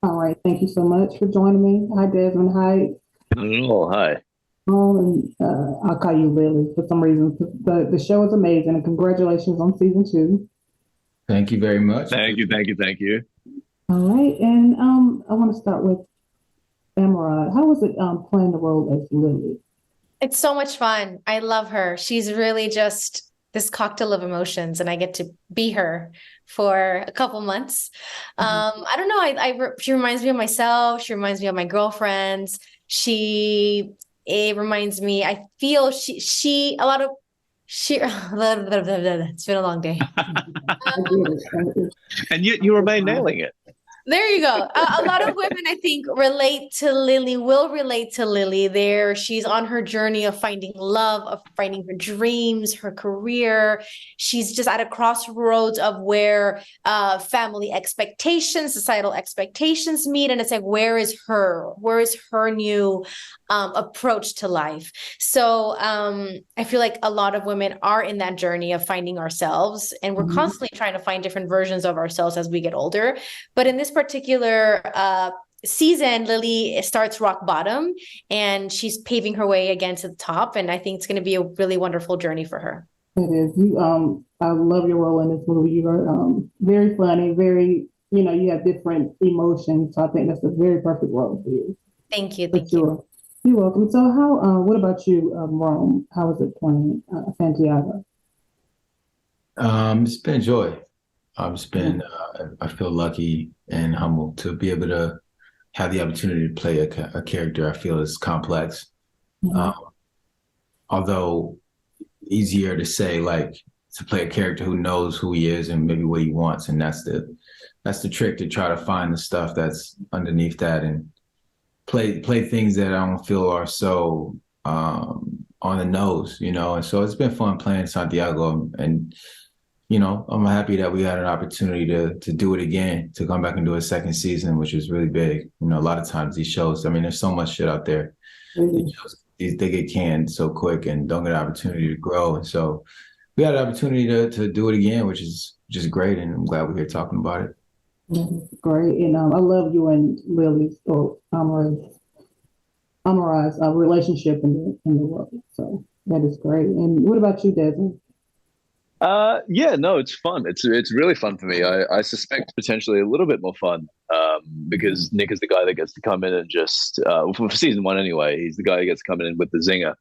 All right. Thank you so much for joining me. Hi, Desmond. Hi. Oh, hi. And I'll call you Lily for some reason. The show is amazing, and congratulations on season two. Thank you very much. Thank you, thank you, thank you. All right, and I want to start with Emeraude. How was it playing the role as Lily? It's so much fun. I love her. She's really just this cocktail of emotions, and I get to be her for a couple months. Mhm. I don't know. She reminds me of myself. She reminds me of my girlfriends. She it reminds me. I feel she a lot of she. It's been a long day. I get it. And you remain nailing it. There you go. A lot of women, I think, relate to Lily, will relate to Lily there. She's on her journey of finding love, of finding her dreams, her career. She's just at a crossroads of where family expectations, societal expectations meet. And it's like, where is her? Where is her new approach to life? So I feel like a lot of women are in that journey of finding ourselves. And we're Mhm. constantly trying to find different versions of ourselves as we get older. But in this particular season, Lily starts rock bottom and she's paving her way again to the top. And I think it's going to be a really wonderful journey for her. It is. I love your role in this movie. You are very funny, very, you have different emotions. So I think that's a very perfect role for you, Thank you. for Thank you. sure. You're welcome. So what about you, Rome? How was it playing Santiago? It's been a joy. It's been, I feel lucky and humbled to be able to have the opportunity to play a character I feel is complex. Mhm. Um, Although easier to say, like, to play a character who knows who he is and maybe what he wants. And that's the trick, to try to find the stuff that's underneath that and play things that I don't feel are so on the nose. And so it's been fun playing Santiago, and I'm happy that we had an opportunity to do it again, to come back and do a second season, which is really big. A lot of times these shows, I mean, there's so much shit out there. These Really? shows, they get canned so quick and don't get an opportunity to grow. And so we had an opportunity to do it again, which is just great. And I'm glad we're here talking about it. Mhm. Great. And I love you and Lily's or Amara's relationship in the world. So that is great. And what about you, Desmond? Yeah, no, it's fun. It's really fun for me. I suspect potentially a little bit more fun, because Nick is the guy that gets to come in and just for season one anyway. He's the guy who gets to come in with the zinger.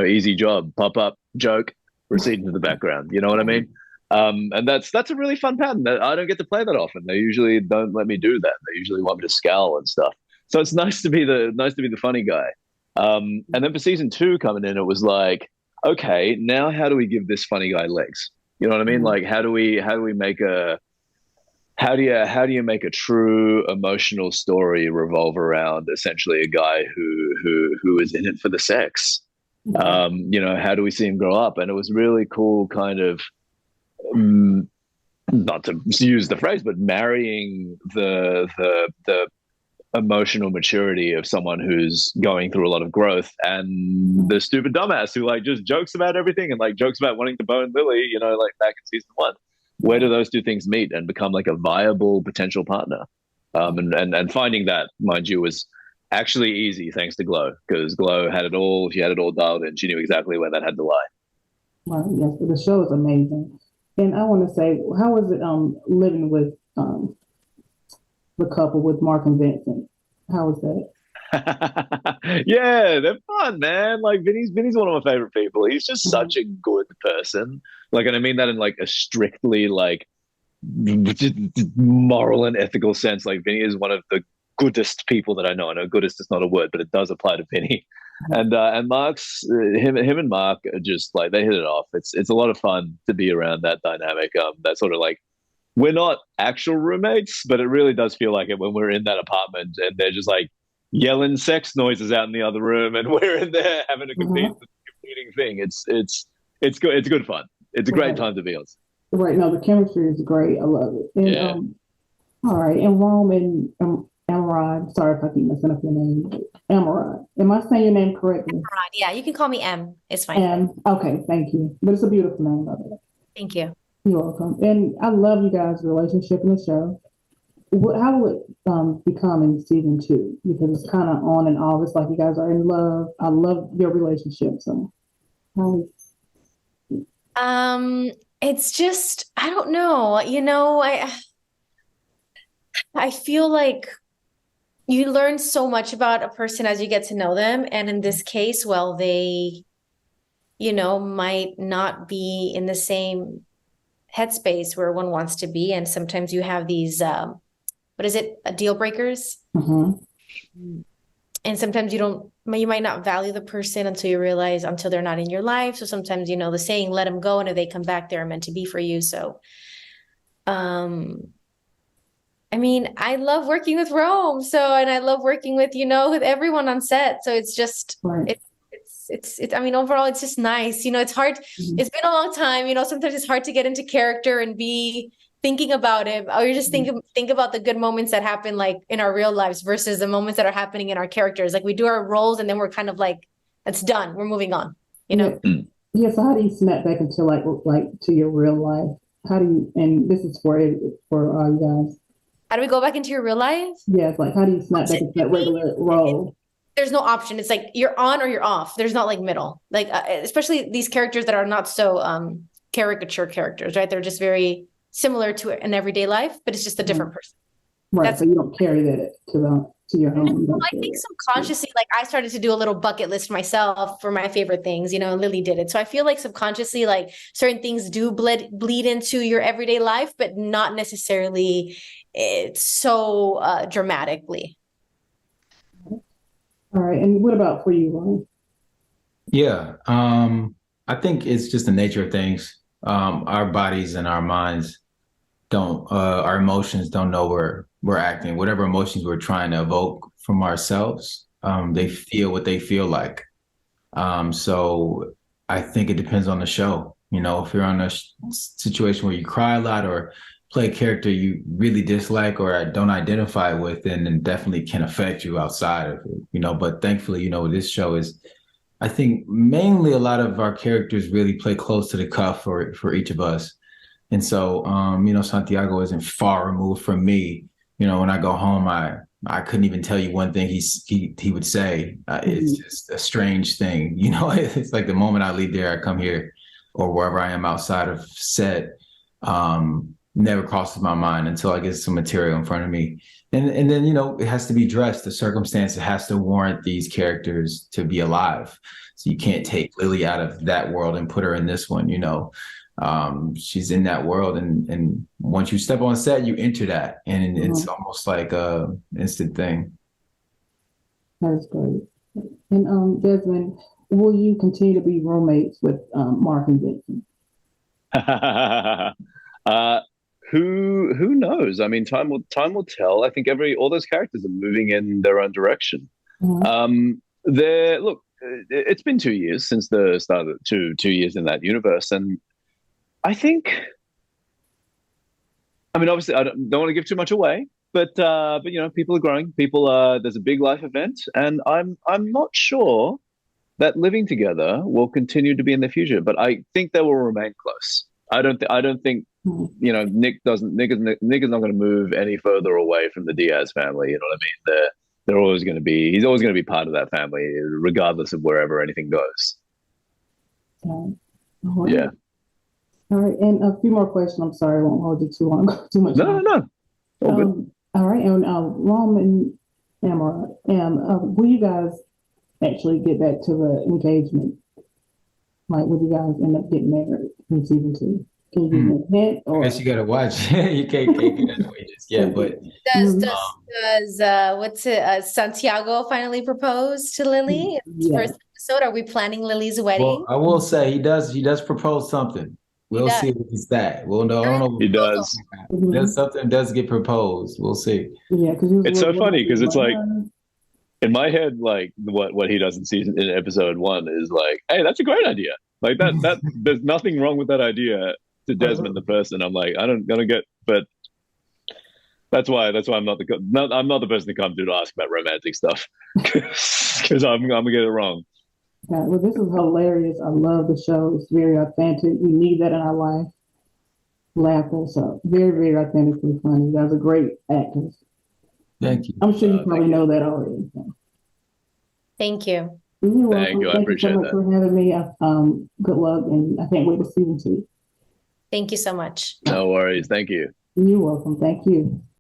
Easy job, pop up, joke, recede into the background. You know what I mean? And that's a really fun pattern that I don't get to play that often. They usually don't let me do that. They usually want me to scowl and stuff. So it's nice to be the funny guy. And then for season two coming in, it was like, okay, now how do we give this funny guy legs? You know what I mean? Mhm. Like, how do we make a how do you make a true emotional story revolve around essentially a guy who is in it for the sex? Yeah. How do we see him grow up? And it was really cool, kind of, um, not to use the phrase, but marrying the emotional maturity of someone who's going through a lot of growth and the stupid dumbass who like just jokes about everything and like jokes about wanting to bone Lily, like back in season one. Where Yeah. do those two things meet and become like a viable potential partner? And finding that, mind you, was actually easy thanks to Glow, because Glow had it all. She had it all dialed in. She knew exactly where that had to lie. Right. Yes. The show is amazing. And I want to say, how was it living with the couple with Mark and Vincent? How was that? Yeah, they're fun, man. Like Vinny's one of my favorite people. He's just Mhm. such a good person. Like, and I mean that in like a strictly like moral and ethical sense. Like Vinny is one of the goodest people that I know. I know goodest is not a word, but it does apply to Vinny. And Mark's him and Mark are just like they hit it off. It's a lot of fun to be around that dynamic. That sort of like we're not actual roommates, but it really does feel like it when we're in that apartment and they're just like yelling sex noises out in the other room, and we're in there having a Mhm. competing thing. It's good. It's good fun. It's a great Right. time to be on. Right. No, the chemistry is great. I love it. And Yeah. all right. And Rome and Emerald. Sorry if I keep messing up your name. Emerald. Am I saying your name correctly? Right. Yeah, you can call me M. It's fine. And okay, thank you. But it's a beautiful name, by the way. Thank you. You're welcome. And I love you guys' relationship in the show. how will it become in season 2? Because it's kind of on and off. It's like you guys are in love. I love your relationship. So how It's just, I don't know, I feel like you learn so much about a person as you get to know them. And in this case, well, they, might not be in the same headspace where one wants to be. And sometimes you have these, what is it, deal breakers? And sometimes you might not value the person until they're not in your life. So sometimes, the saying, let them go. And if they come back, they're meant to be for you. So, I mean, I love working with Rome. And I love working with, with everyone on set. So it's just, right. I mean, overall, it's just nice. It's hard. It's been a long time, sometimes it's hard to get into character and be thinking about it, or you just think about the good moments that happen like in our real lives versus the moments that are happening in our characters. Like we do our roles and then we're kind of like, it's done. We're moving on, Yeah. So how do you snap back into like to your real life? How do you, and this is for you guys. How do we go back into your real life? Yeah, it's like, how do you snap back into that regular role? There's no option. It's like you're on or you're off. There's not like middle, like especially these characters that are not so caricature characters, right? They're just very similar to an everyday life, but it's just a different person. Right. So you don't carry that to your home. No, I think subconsciously, like I started to do a little bucket list myself for my favorite things, Lily did it. So I feel like subconsciously, like certain things do bleed into your everyday life, but not necessarily so dramatically. All right. And what about for you, Ron? Yeah. I think it's just the nature of things. Our bodies and our minds our emotions don't know we're acting. Whatever emotions we're trying to evoke from ourselves, they feel what they feel like. So I think it depends on the show. If you're on a situation where you cry a lot or play a character you really dislike or don't identify with, then it definitely can affect you outside of it, but thankfully, this show is, I think mainly a lot of our characters really play close to the cuff for each of us. And so, Santiago isn't far removed from me. When I go home, I couldn't even tell you one thing he would say. It's just a strange thing. It's like the moment I leave there, I come here or wherever I am outside of set, never crosses my mind until I get some material in front of me. And then, it has to be dressed. The circumstance has to warrant these characters to be alive. So you can't take Lily out of that world and put her in this one, she's in that world. And once you step on set, you enter that. And it's almost like a instant thing. That's great. And Desmond, will you continue to be roommates with Mark and Vincent? Who knows? I mean, time will tell. I think all those characters are moving in their own direction. It's been 2 years since the start of 2 years in that universe, and I think, I mean, obviously, I don't want to give too much away, but people are growing. There's a big life event, and I'm not sure that living together will continue to be in the future, but I think they will remain close. I don't think Nick is not going to move any further away from the Diaz family. You know what I mean? They're always going to be. He's always going to be part of that family, regardless of wherever anything goes. Yeah. All right, and a few more questions. I'm sorry, I won't hold you too long. Too much. No. All good. All right, and Rome and Emeraude, will you guys actually get back to the engagement? Like, will you guys end up getting married in season 2? Can you give me a hint? Or? I guess you gotta watch. You can't get that away just yet. But does Santiago finally propose to Lily? First episode. Are we planning Lily's wedding? Well, I will say he does propose something. We'll see if it's that. We'll know. I don't know. He does. There's something does get proposed. We'll see. Yeah, because it's so funny because it's like in my head, like what he does in episode 1 is like, hey, that's a great idea. Like that there's nothing wrong with that idea to Desmond the person. I'm like, I don't get, but that's why I'm not the person to come to ask about romantic stuff because I'm gonna get it wrong. Yeah, well, this is hilarious. I love the show. It's very authentic. We need that in our life. laughter. So very, very authentically funny. You guys are great actors. Thank you. I'm sure you Thank probably you. know that already. So. Thank you. You're Thank welcome. you. I Thank you so appreciate much that. for having me. Good luck, and I can't wait to season 2. Thank you so much. No worries. Thank you. You're welcome. Thank you.